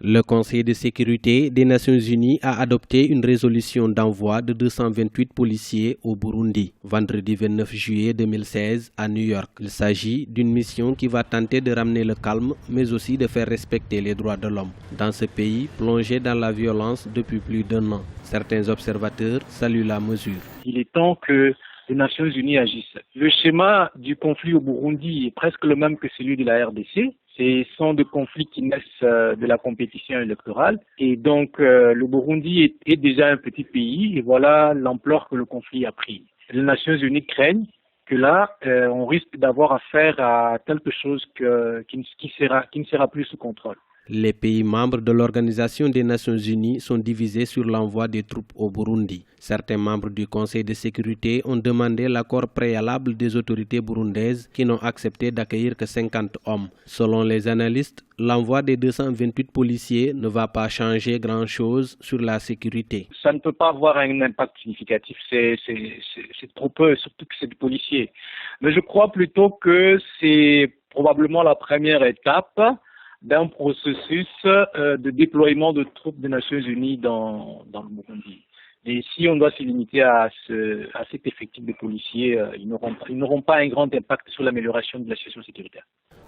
Le Conseil de sécurité des Nations Unies a adopté une résolution d'envoi de 228 policiers au Burundi, vendredi 29 juillet 2016 à New York. Il s'agit d'une mission qui va tenter de ramener le calme, mais aussi de faire respecter les droits de l'homme dans ce pays plongé dans la violence depuis plus d'1 an. Certains observateurs saluent la mesure. Il est temps que les Nations Unies agissent. Le schéma du conflit au Burundi est presque le même que celui de la RDC. Ce sont des conflits qui naissent de la compétition électorale. Et donc, le Burundi est déjà un petit pays et voilà l'ampleur que le conflit a pris. Les Nations Unies craignent que là, on risque d'avoir affaire à quelque chose qui ne sera plus sous contrôle. Les pays membres de l'Organisation des Nations Unies sont divisés sur l'envoi des troupes au Burundi. Certains membres du Conseil de sécurité ont demandé l'accord préalable des autorités burundaises qui n'ont accepté d'accueillir que 50 hommes. Selon les analystes, l'envoi des 228 policiers ne va pas changer grand-chose sur la sécurité. Ça ne peut pas avoir un impact significatif, c'est trop peu, surtout que c'est des policiers. Mais je crois plutôt que c'est probablement la première étape d'un processus de déploiement de troupes des Nations Unies dans le Burundi. Et si on doit se limiter à cet effectif de policiers, ils n'auront pas un grand impact sur l'amélioration de la situation sécuritaire.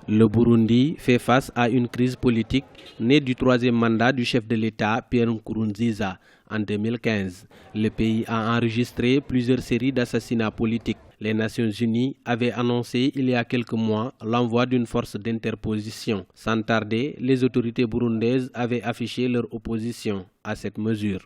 Le Burundi fait face à une crise politique née du 3e mandat du chef de l'État, Pierre Nkurunziza, en 2015. Le pays a enregistré plusieurs séries d'assassinats politiques. Les Nations Unies avaient annoncé il y a quelques mois l'envoi d'une force d'interposition. Sans tarder, les autorités burundaises avaient affiché leur opposition à cette mesure.